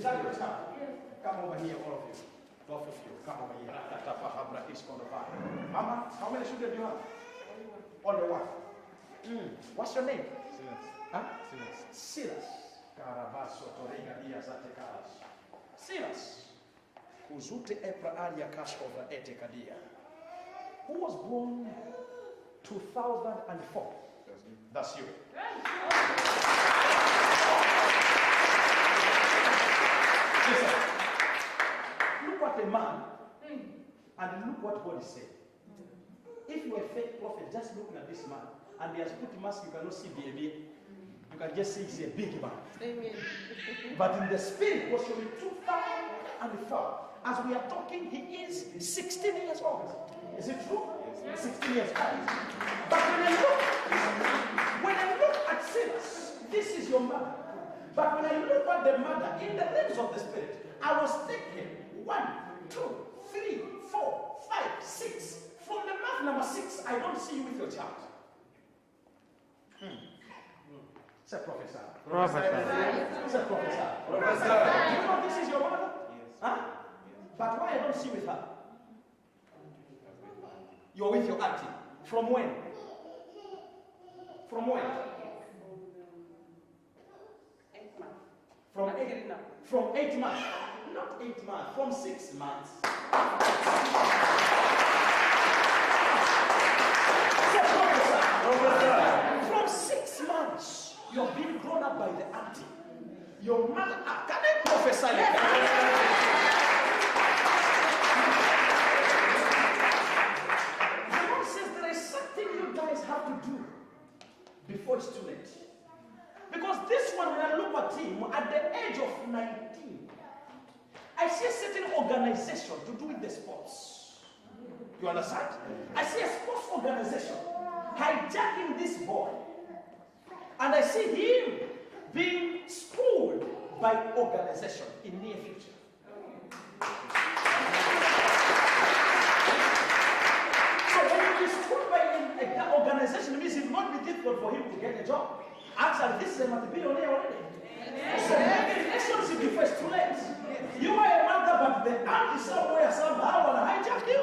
that your child? Come over here, all of you. Both of you, come over here. Mama, how many children do you have? Only one. What's your name? Silas. Silas. Kuzute epra alia cash over etekadia. Who was born 2004? That's you. Listen. Look at the man and look what God is saying. If you are a fake prophet, just looking at this man and he has put mask, you cannot see baby. You can just say he's a big man. Amen. But in the spirit, was showing 2004. As we are talking, he is 16 years old. Is it true? 16 years old. But when I look at Silas, this is your mother. But when I look at the mother in the realms of the spirit, I was thinking 1, 2, 3, 4, 5, 6. From the month number 6, I don't see you with your child. Say professor. Say professor. Do you know this is your mother? Yes. Huh? But why I don't see with her? You're with your auntie. From when? From when? 8 months. From 8 months. Not 8 months. From 6 months. From 6 months, you're being grown up by the auntie. Your mother, can I prophesy like that? The Lord says there is something you guys have to do before it's too late. Because this one, when I look at him, at the age of 19, I see a certain organization to do with the sports. You understand? I see a sports organization hijacking this boy. And I see him being schooled by organization in near future. So when he is schooled by an organization, it means it will not be difficult for him to get a job. Actually, this is a multi-billionaire already. So maybe the relationship before it's too late. You are a mother, but the aunt is somewhere, somehow, want to hijack you.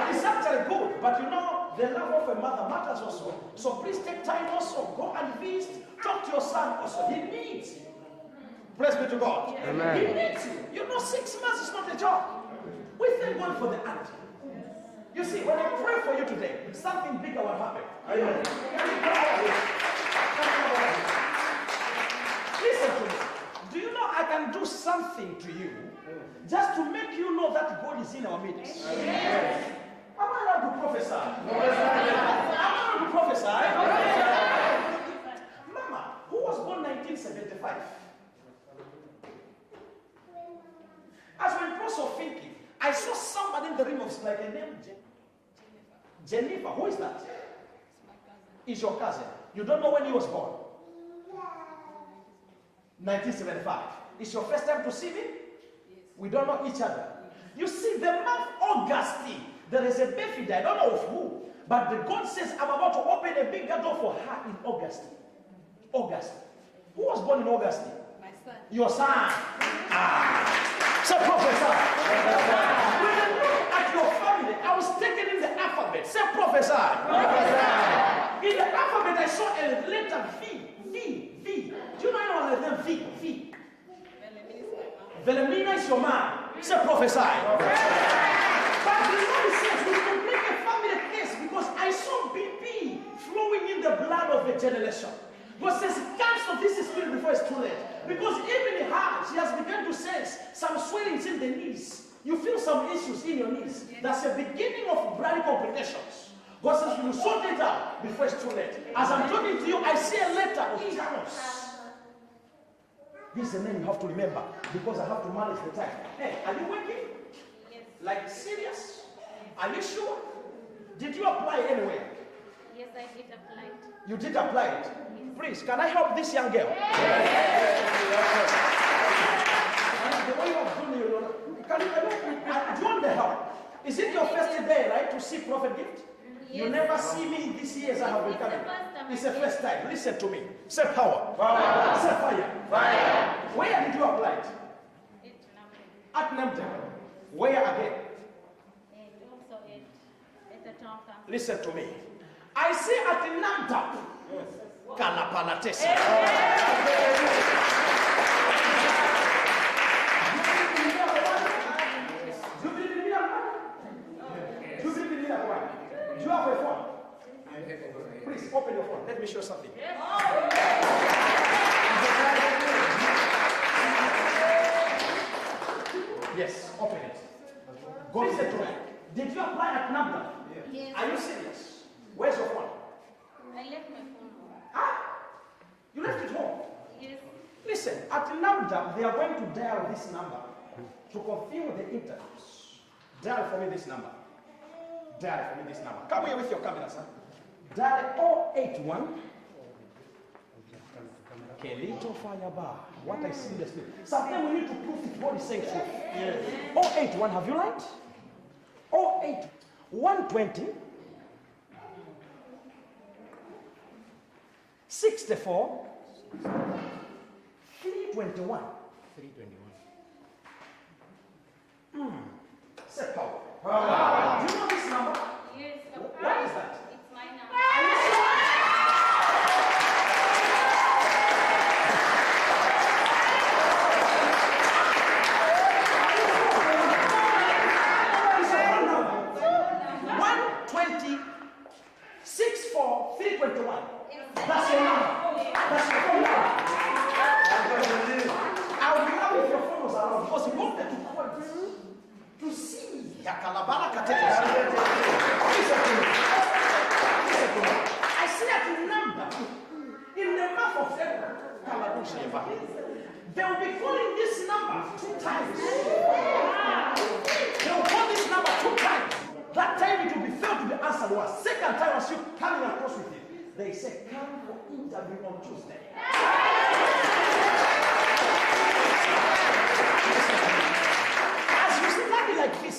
It's actually good, but you know, the love of a mother matters also. So please take time also, go and visit, talk to your son also. He needs you. Praise be to God. Amen. He needs you. You know, 6 months is not a job. We thank God for the auntie. You see, when I pray for you today, something bigger will happen. Amen. Listen to me. Do you know I can do something to you just to make you know that God is in our midst? Yes. Am I allowed to prophesy? Am I allowed to prophesy? Mama, who was born 1975? As we process of thinking, I saw somebody in the room of like a name Jennifer. Who is that? Is your cousin. You don't know when he was born. 1975. It's your first time to see me? Yes. We don't know each other. You see, the month August, there is a birthday. I don't know of who. But the God says, I'm about to open a bigger door for her in August. August. Who was born in August? My son. Your son. So prophesy. When I look at your family, I was taken in the alphabet. Say prophesy. In the alphabet, I saw a letter V. V. V. Do you know anyone like them? V. V. Velemina is your man. Say prophesy. But the Lord says we can make a family case because I saw BP flowing in the blood of a generation. God says, cancel this spirit before it's too late. Because even in her, she has begun to sense some swellings in the knees. You feel some issues in your knees. That's the beginning of blood complications. God says, you will sort it out before it's too late. As I'm talking to you, I see a letter of Janos. This is the name you have to remember because I have to manage the time. Hey, are you working? Yes. Like serious? Are you sure? Did you apply anywhere? Yes, I did apply it. You did apply it? Yes. Please, can I help this young girl? Yes. The way you are doing it, do you want the help? Is it your first day, right, to see prophet gift? Yes. You never see me these years I have been coming. It's the first time. It's the first time. Listen to me. Say power. Say fire. Where did you apply it? At Namdeb. Where again? And also at the town council. Listen to me. I say at Namdeb. Kalapalatesa. Do you believe in miracle? Do you believe in miracle? Do you have a phone? Please open your phone. Let me show you something. Yes, open it. Listen to me. Did you apply at Namdeb? Yes. Are you serious? Where's your phone? I left my phone home. Ah, you left it home. Yes. Listen, at Namdeb, they are going to dial this number to confirm the interviews. Dial for me this number. Dial for me this number. Come here with your camera, sir. Dial 081. Kelito fire bar. What I see in the spirit. Sometimes we need to prove it what is saying truth. Yes. 081, have you light? 08 120 64 321. 321. Say power. Do you know this number? Yes. What is that? It's my number. Are you sure? It's a phone number. 120 64 321. That's your number. That's your phone number. I'll be happy if your phone was around because we wanted to call it to see. Yakalabala Kateka. Listen to me. Listen to me. I see that number in the map of February. They will be calling this number 2 times. They will call this number 2 times. That time it will be failed to be answered once. Second time as you coming across with it. They say, come for interview on Tuesday. As you study like this,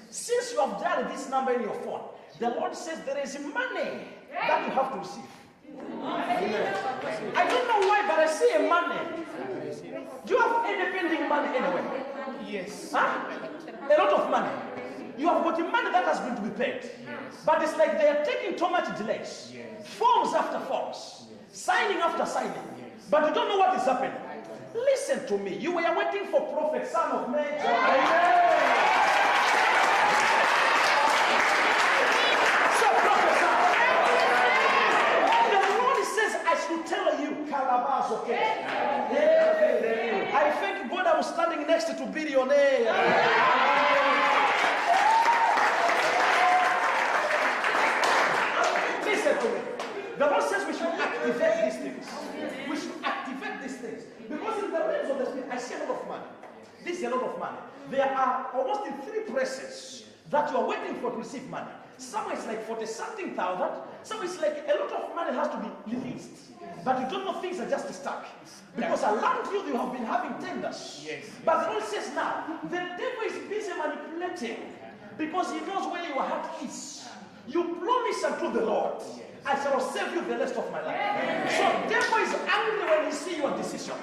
since you have dialed this number in your phone, the Lord says there is money that you have to receive. I don't know why, but I see a money. Do you have any pending money anywhere? Yes. Huh? A lot of money. You have got the money that has been to be paid. Yes. But it's like they are taking too much delays. Yes. Forms after forms. Yes. Signing after signing. Yes. But you don't know what is happening. Listen to me. You were waiting for prophet, son of man. So prophesy. The Lord says, I should tell you, Calabash, okay? I thank God I was standing next to billionaire. Listen to me. The Lord says we should activate these things. We should activate these things. Because in the realms of the spirit, I see a lot of money. This is a lot of money. There are almost in 3 places that you are waiting for to receive money. Some is like 40-something thousand. Some is like a lot of money has to be released. But you don't know, things are just stuck. Because around you, you have been having tenders. Yes. But the Lord says now, the devil is busy manipulating because he knows where your heart is. You promise unto the Lord, I shall save you the rest of my life. So devil is angry when he sees your decision.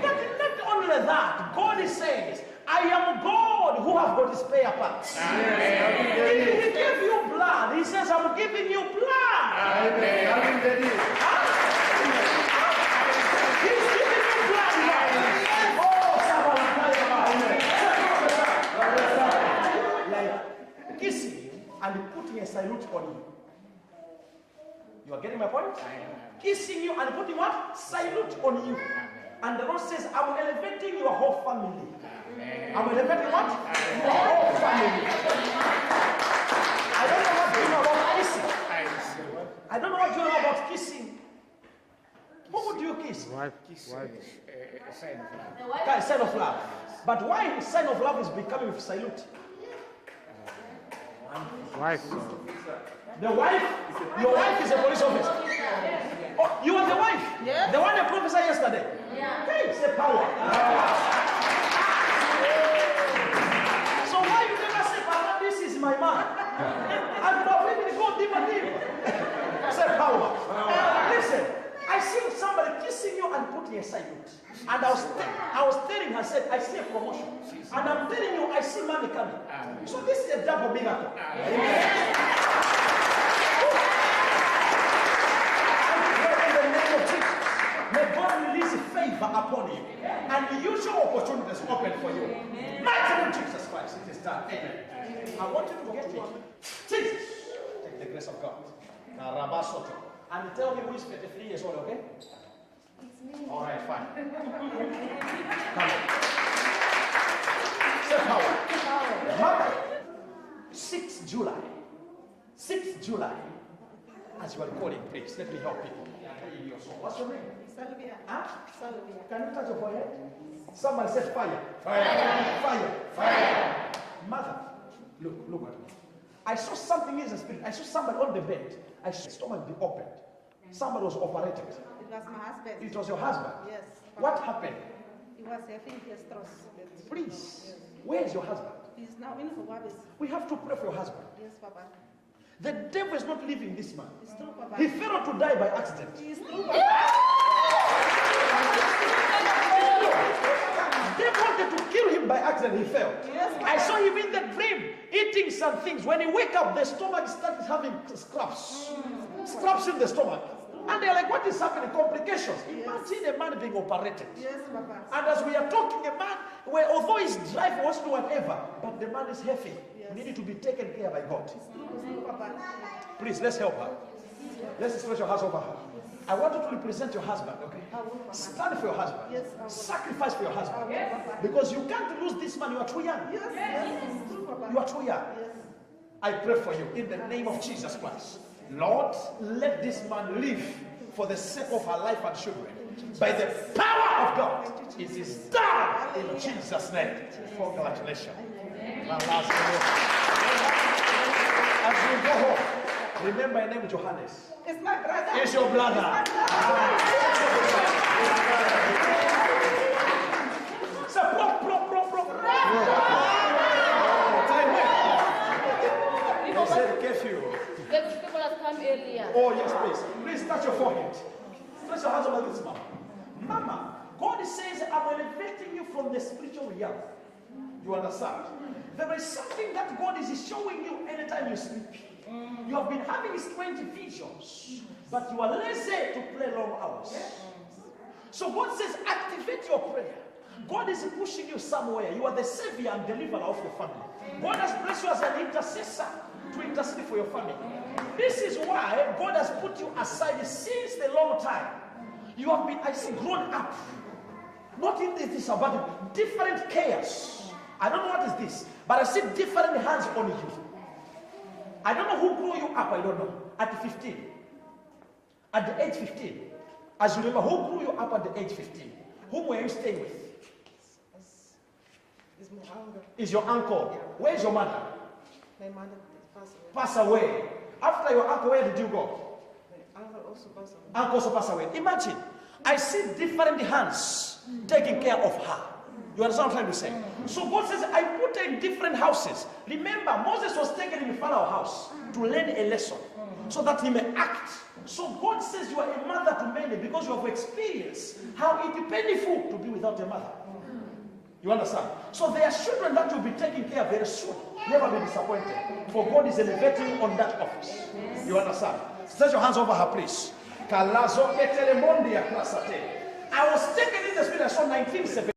But not only that, God is saying, I am God who has got his spare parts. If he gave you blood, he says, I'm giving you blood. He's giving you blood now. Oh, like kissing you and putting a salute on you. You are getting my point? Kissing you and putting what? Salute on you. And the Lord says, I'm elevating your whole family. I'm elevating what? Your whole family. I don't know what you know about kissing. I don't know what you know about kissing. Who would you kiss? Wife. The Okay, sign of love. But why sign of love is becoming with salute? Wife. The wife, your wife is a police officer. Oh, you are the wife? Yes. The one that prophesied yesterday? Yeah. Hey, it's the power. So why you never say, Papa, this is my man? I could have even go deeper. yes, I would. And I was telling her, I said, I see a promotion. And I'm telling you, I see money coming. So this is a double miracle. In the name of Jesus, may God release favor upon you. And usual opportunities open for you. Mighty name of Jesus Christ, it is done. Amen. I want you to get it. Jesus, take the grace of God. And tell me who is 53 years old, okay? It's me. All right, fine. Come on. Say power. Mother, 6th July. 6th July. As you are calling, please, let me help people. What's your name? Salvia. Huh? Salvia. Can you touch your forehead? Somebody said fire. Fire. Fire. Fire. Mother, look at me. I saw something in the spirit. I saw somebody on the bed. I saw his stomach be opened. Somebody was operated. It was my husband. It was your husband. Yes. What happened? He was having gastros. Please, where is your husband? He's now in Hubabis. We have to pray for your husband. Yes, Papa. The devil is not leaving this man. It's true, Papa. He fell to die by accident. It's true, Papa. They wanted to kill him by accident. He fell. Yes, I saw him in the dream eating some things. When he wake up, the stomach started having scraps. Scraps in the stomach. And they're like, what is happening? Complications. Imagine a man being operated. Yes, Papa. And as we are talking, a man, where although his drive was to whatever, but the man is heavy. Yes. Needed to be taken care by God. It's true, Papa. Please, let's help her. Let's stretch your hands over her. I want you to represent your husband, okay? I will, Papa. Stand for your husband. Yes, I will. Sacrifice for your husband. I will, Papa. Because you can't lose this man. You are too young. Yes, yes. It's true, Papa. You are too young. Yes. I pray for you in the name of Jesus Christ. Lord, let this man live for the sake of her life and children. By the power of God, it is done in Jesus' name. Congratulations. Now, last as you go home, remember your name is Johannes. It's my brother. It's your brother. So, They said curfew. The people have come earlier. Oh, yes, please. Please touch your forehead. Touch your hands over this, Mama. Mama, God says, I'm elevating you from the spiritual realm. You understand? There is something that God is showing you anytime you sleep. You have been having strange visions, but you are lazy to play long hours. So God says, activate your prayer. God is pushing you somewhere. You are the savior and deliverer of your family. God has blessed you as an intercessor to intercede for your family. This is why God has put you aside since a long time. You have been, I see, grown up. Not in this about different cares. I don't know what is this, but I see different hands on you. I don't know who grew you up, I don't know. At 15. At the age 15. As you remember, who grew you up at the age 15? Whom were you staying with? It's my uncle. Is your uncle? Yeah. Where is your mother? My mother passed away. Pass away. After your uncle, where did you go? My uncle also passed away. Uncle also passed away. Imagine, I see different hands taking care of her. You understand what I'm trying to say? So God says, I put her in different houses. Remember, Moses was taken in Pharaoh's house to learn a lesson so that he may act. So God says you are a mother to many because you have experienced how it is painful to be without a mother. You understand? So there are children that you'll be taking care of very soon. Never be disappointed. For God is elevating you on that office. You understand? Stretch your hands over her, please. I was taken in the spirit. I saw 1970.